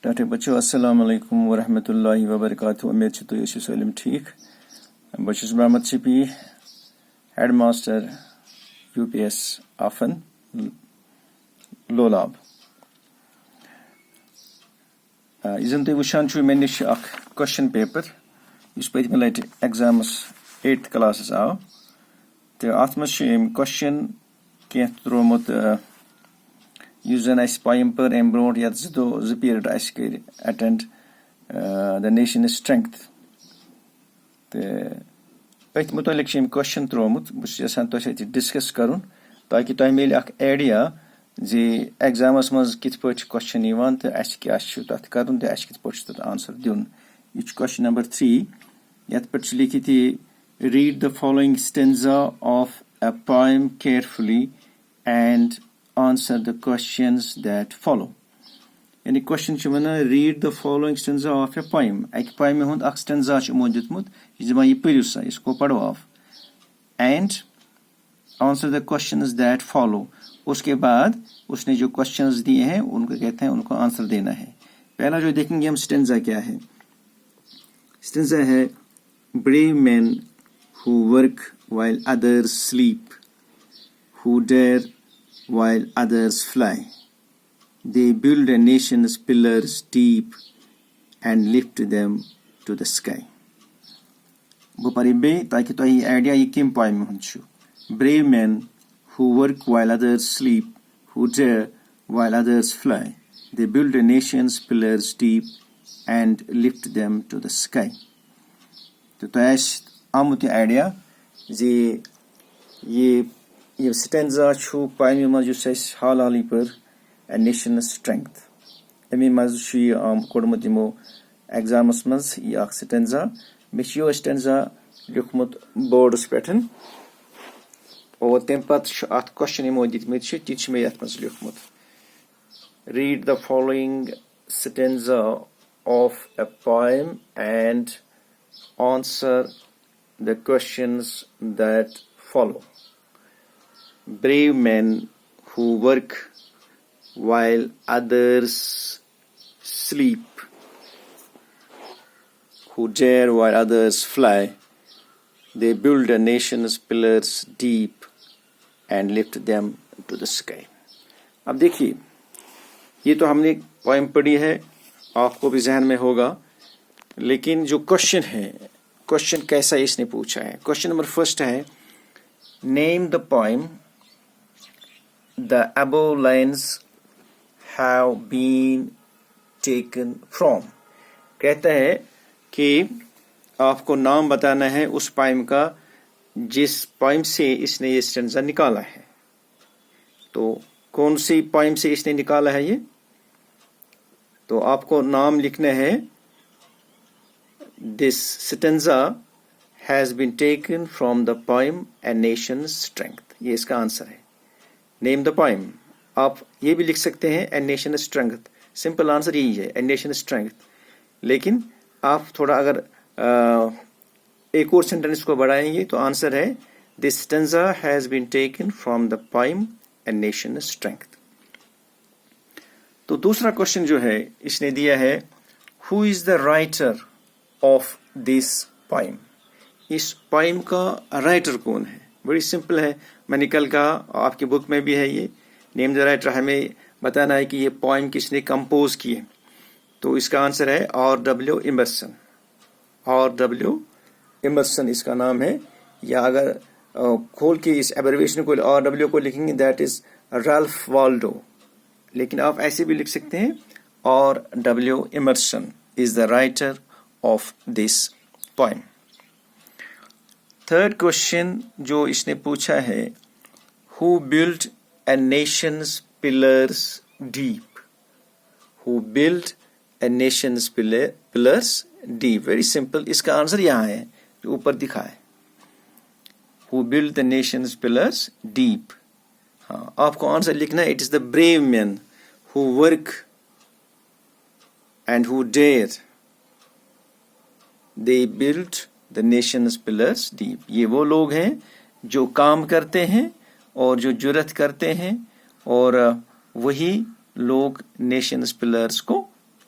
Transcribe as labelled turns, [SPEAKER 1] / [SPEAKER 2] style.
[SPEAKER 1] ٹاٹے بچو السلام علیکم ورحمۃ اللہ وبرکاتہ. امید چھ تُہۍ ٲسِو سٲلِم ٹھیٖک. بہٕ چھُس Mohammad Shafi, head master UPS آفن لولاب. یہِ زن تُہۍ وٕچھان چھِو مےٚ نِش چھُ اکھ کوسچن پیپر یُس پٔتمہِ لٹہِ ایگزامس 8th کلاسس آو تہٕ اتھ منٛز چھُ أمۍ کوسچن کینٛہہ ترٛوومُت یُس زن اسہِ پویم پٔر امہِ برونٛٹھ یتھ زٕ پیٖرڈ اسہِ کٔرۍ ایٹینڈ د نیشن اسٹرینٛگتھ تہٕ أتھۍ متعلق چھُ أمۍ کوسچن ترٛوومُت. بہٕ چھُس یژھان تۄہہِ سۭتۍ ڈسکس کرُن تاکہِ تۄہہِ میلہِ اکھ ایڈیا زِ ایگزامس منٛز کِتھ پٲٹھۍ چھُ کوسچن یِوان تہٕ اسہِ کیٛاہ چھُ تتھ کرُن تہٕ اسہِ کِتھ پٲٹھۍ چھُ تتھ آنسر دیُن. یہِ چھُ کوسچن نمبر 3 یتھ پٮ۪ٹھ چھُ لیکھِتھ یہِ read the following stanza of a poem carefully and answer the questions that follow. یعنی کوسچن چھُ ونان read the following stanza of a poem. اکہِ پویمہِ ہُنٛد اکھ سٹینزا چھُ یِمو دیُتمُت یہِ چھُ دپان یہِ پٔرِو سا, اس کو پڑھو آپ, and answer the questions that follow. اس کے بعد اس نے جو کوسچنز دیے ہیں ان کو کہتے ہیں ان کو آنسر دینا ہے. پہلا جو دیکھیں گے ہم سٹینزا کیا ہے. سٹینزا ہے brave men who work while others sleep, who dare while others fly. They build a nation's pillars deep and lift them to the sky. بہٕ پرٕ بیٚیہِ تاکہِ تۄہہِ یی آیڈیا یہِ کمہِ پویمہِ ہُنٛد چھُ. Brave men who work while others sleep, who dare while others fly. They build a nation's pillars deep and lift them to the sky. تو تۄہہِ آسہِ آمُت یہِ آیڈیا زِ یہِ سٹینزا چھُ پویمہِ منٛز یُس اَسہِ حال حالٕے پٔر اے نیشن سٹرینٛگتھ. اَمے منٛز چھُ یہِ کوٚڑمُت یِمو ایگزامس منٛز یہِ اکھ سٹینزا. مےٚ چھُ یِہوے سٹینزا لیوٗکھمُت بورڈس پٮ۪ٹھ اور تمہِ پتہٕ چھُ اتھ کوسچن یِمو دِتمٕتۍ چھِ تہِ چھُ مےٚ یتھ منٛز لیوٗکھمُت. Read the following stanza of a poem and answer the questions that follow. Brave men who work while others sleep, who dare while others fly. They build a nation's pillars deep and lift them to the sky. اب دیکھیے یہ تو ہم نے پوائم پڑھی ہے, آپ کو بھی ذہن میں ہوگا, لیکن جو کوشچن ہے کوشچن کیسا اس نے پوچھا ہے. کوشچن نمبر 1 ہے name the poem the above lines have been taken from. کہتا ہے کہ آپ کو نام بتانا ہے اس پوئم کا جس پوئم سے اس نے یہ سٹینزا نکالا ہے. تو کون سی پوئم سے اس نے نکالا ہے یہ, تو آپ کو نام لکھنا ہے. This stanza has been taken from the poem A Nation's Strength. یہ اس کا آنسر ہے. Name the poem. آپ یہ بھی لکھ سکتے ہیں A Nation's Strength. Simple answer یہی ہے A Nation's Strength. لیکن آپ تھوڑا اگر ایک اور سینٹینس کو بڑھائیں گے تو آنسر ہے This stanza has been taken from the poem A Nation's Strength. تو دوسرا کوشچن جو ہے اس نے دیا ہے Who is the writer of this poem. اس پوئم کا رائٹر کون ہے. بڑی سمپل ہے, میں نے کل کہا آپ کی بک میں بھی ہے یہ نیم دا رائٹر. ہمیں بتانا ہے کہ یہ پوئم کس نے کمپوز کی ہے, تو اس کا آنسر ہے R.W. ایمرسن. R.W. ایمرسن اس کا نام ہے, یا اگر کھول کے اس ایبریویشن کو R.W. کو لکھیں گے دیٹ از رالف والڈو, لیکن آپ ایسے بھی لکھ سکتے ہیں R.W. Emerson is the writer of this poem. Third question جو اس نے پوچھا ہے Who built a nation's pillars deep? Who built a nation's pillars deep? Very simple. اس کا آنسر یہاں ہے جو اوپر دکھا ہے. Who built the nation's pillars deep? ہاں, آپ کو آنسر لکھنا ہے It is the brave men who work and who dare. They built the nation's pillars deep. یہ وہ لوگ ہیں جو کام کرتے ہیں اور جو جرأت کرتے ہیں, اور وہی لوگ نیشنز پلرز کو